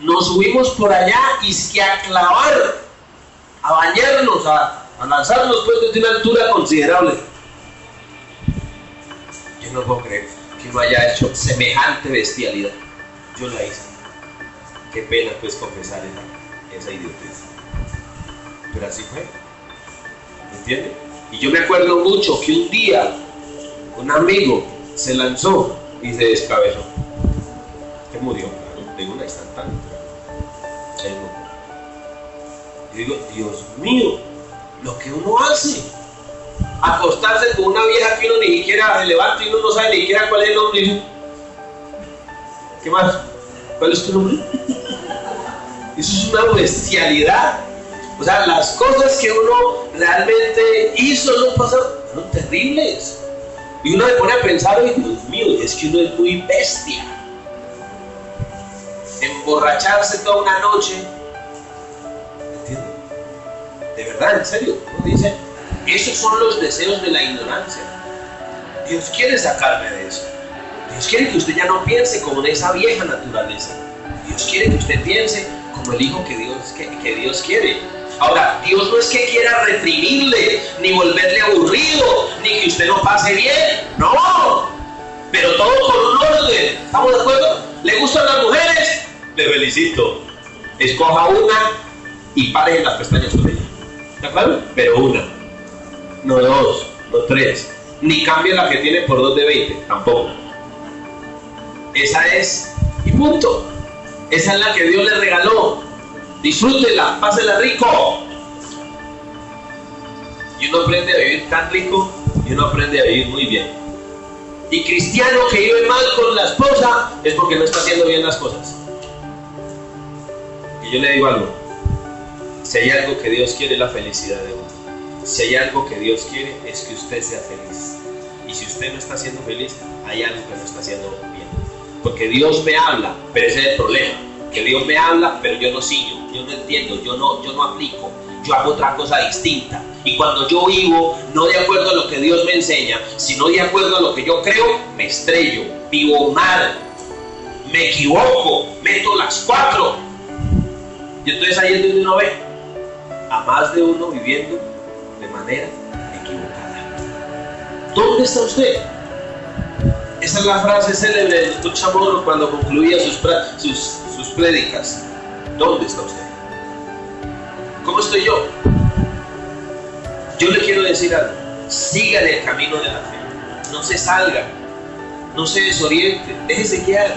nos subimos por allá y es que a clavar, a bañarnos, a lanzarnos pues desde una altura considerable. Yo no puedo creer que uno haya hecho semejante bestialidad. Yo la hice. Qué pena pues confesar esa idiotez. Pero así fue. ¿Me entiende? Y yo me acuerdo mucho que un día un amigo se lanzó y se descabezó. Que murió, claro, de una instantánea. Y digo, Dios mío, lo que uno hace. Acostarse con una vieja que uno ni siquiera se levanta y uno no sabe ni siquiera cuál es el nombre. ¿Qué más? ¿Cuál es tu nombre? Eso es una bestialidad. O sea, las cosas que uno realmente hizo no pasaron, fueron terribles. Y uno se pone a pensar, ay, Dios mío, es que uno es muy bestia. Emborracharse toda una noche. ¿Entiendes? De verdad, en serio. Uno dice, esos son los deseos de la ignorancia. Dios quiere sacarme de eso. Dios quiere que usted ya no piense como de esa vieja naturaleza. Dios quiere que usted piense como el hijo que Dios quiere. Ahora, Dios no es que quiera reprimirle, ni volverle aburrido, ni que usted no pase bien. No, pero todo con un orden. ¿Estamos de acuerdo? ¿Le gustan las mujeres? Le felicito. Escoja una y pare en las pestañas con ella. ¿De acuerdo? Pero una. No 2, no 3. Ni cambie la que tiene por 2 de 20. Tampoco. Esa es. Y punto. Esa es la que Dios le regaló. Disfrútela, pásela rico. Y uno aprende a vivir tan rico y uno aprende a vivir muy bien. Y cristiano que vive mal con la esposa es porque no está haciendo bien las cosas. Y yo le digo algo. Si hay algo que Dios quiere es la felicidad de uno. Si hay algo que Dios quiere es que usted sea feliz. Y si usted no está siendo feliz, hay algo que no está haciendo bien. Porque Dios me habla, pero ese es el problema. Que Dios me habla, pero yo no sigo, yo no entiendo, yo no aplico, yo hago otra cosa distinta. Y cuando yo vivo, no de acuerdo a lo que Dios me enseña, sino de acuerdo a lo que yo creo, me estrello, vivo mal, me equivoco, meto las 4. Y entonces ahí es donde uno ve a más de uno viviendo de manera equivocada. ¿Dónde está usted? Esa es la frase célebre del Dr. Chamorro cuando concluía sus prédicas. ¿Dónde está usted? ¿Cómo estoy yo? Yo le quiero decir algo. Siga en el camino de la fe. No se salga. No se desoriente. Déjese guiar.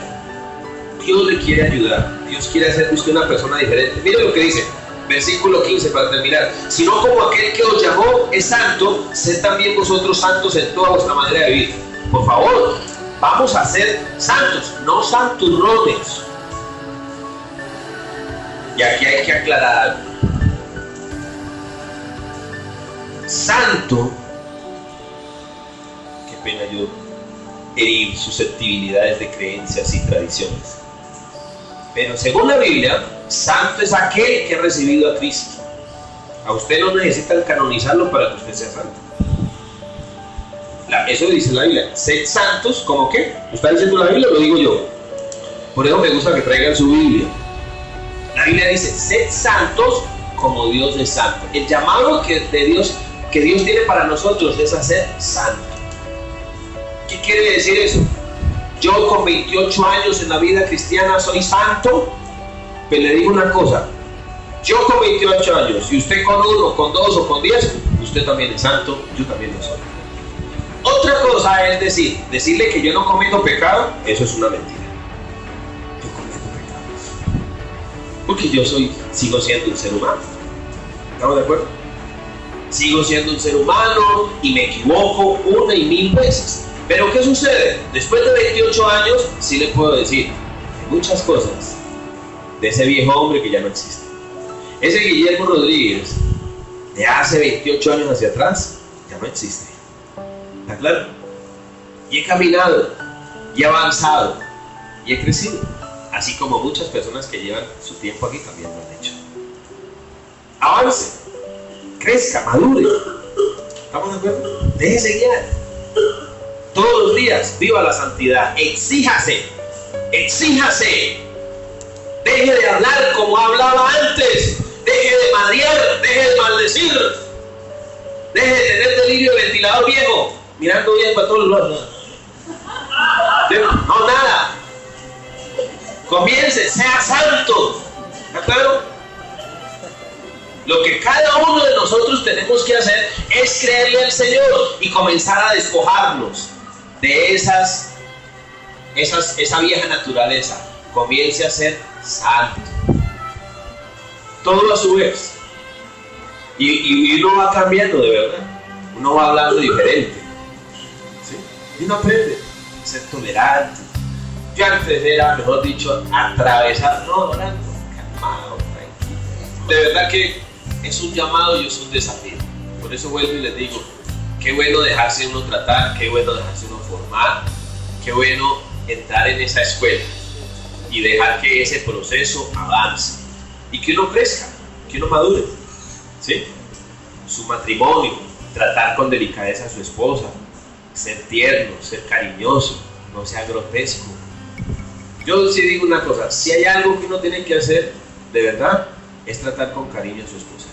Dios le quiere ayudar. Dios quiere hacer de usted una persona diferente. Mire lo que dice. Versículo 15 para terminar. Sino como aquel que os llamó es santo, sed también vosotros santos en toda vuestra manera de vivir. Por favor, vamos a ser santos, no santurrones. Y aquí hay que aclarar algo. Santo, qué pena yo herir susceptibilidades de creencias y tradiciones. Pero según la Biblia, santo es aquel que ha recibido a Cristo. A usted no necesitan canonizarlo para que usted sea santo. Eso dice la Biblia. Sed santos, ¿cómo qué? ¿Está diciendo la Biblia o lo digo yo? Por eso me gusta que traigan su Biblia. La Biblia dice, sed santos como Dios es santo. El llamado que Dios tiene para nosotros es a ser santo. ¿Qué quiere decir eso? Yo con 28 años en la vida cristiana soy santo, pero le digo una cosa. Yo con 28 años, y usted con 1, con 2 o con 10, usted también es santo, yo también lo soy. Otra cosa es decirle que yo no cometo pecado, eso es una mentira. Yo cometo pecados. Porque yo sigo siendo un ser humano. ¿Estamos de acuerdo? Sigo siendo un ser humano y me equivoco 1 y 1000 veces. Pero ¿qué sucede? Después de 28 años, sí le puedo decir muchas cosas de ese viejo hombre que ya no existe. Ese Guillermo Rodríguez, de hace 28 años hacia atrás, ya no existe. ¿Está claro? Y he caminado, y he avanzado, y he crecido. Así como muchas personas que llevan su tiempo aquí también lo han hecho. Avance, crezca, madure. ¿Estamos de acuerdo? Déjese guiar. Todos los días, viva la santidad. Exíjase. Exíjase. Deje de hablar como hablaba antes. Deje de madrear. Deje de maldecir. Deje de tener delirio de ventilador viejo. Mirando bien para todos los lados. No, nada. Comience, sea santo. ¿De acuerdo? Lo que cada uno de nosotros tenemos que hacer es creerle al Señor y comenzar a despojarnos de esa vieja naturaleza. Comience a ser santo. Todo a su vez. Y uno va cambiando de verdad. Uno va hablando diferente. ¿Sí? Y uno aprende a ser tolerante. Yo antes era, mejor dicho, atravesar. No, calmado, tranquilo. De verdad que es un llamado y es un desafío. Por eso vuelvo y les digo, qué bueno dejarse uno tratar, qué bueno dejarse uno formar, qué bueno entrar en esa escuela y dejar que ese proceso avance y que uno crezca, que uno madure, ¿sí? Su matrimonio, tratar con delicadeza a su esposa, ser tierno, ser cariñoso, no sea grotesco. Yo sí digo una cosa, si hay algo que uno tiene que hacer, de verdad, es tratar con cariño a su esposa.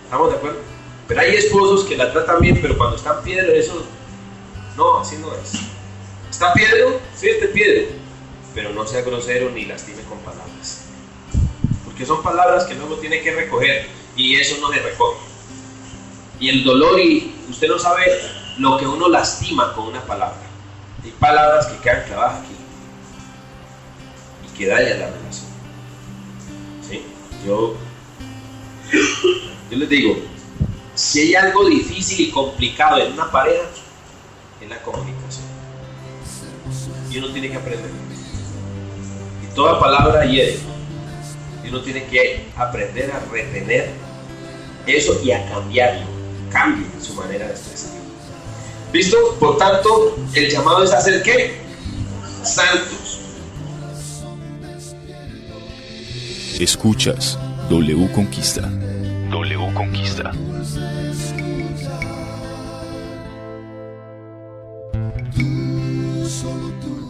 ¿Estamos de acuerdo? Pero hay esposos que la tratan bien, pero cuando están Pedro, eso no, así no es. ¿Está Pedro? Sí, está Pedro. Pero no sea grosero ni lastime con palabras. Porque son palabras que luego tiene que recoger y eso no se recoge. Y el dolor, y usted no sabe lo que uno lastima con una palabra. Hay palabras que quedan clavadas aquí y que dañan la relación. ¿Sí? Yo les digo, si hay algo difícil y complicado en una pareja, es la comunicación. Y uno tiene que aprender. Y toda palabra hiere. Y uno tiene que aprender a retener eso y a cambiarlo. Cambie su manera de expresar. ¿Listo? Por tanto, el llamado es a ser ¿qué? Santos. Escuchas W Conquista. W Conquista. Solo tú.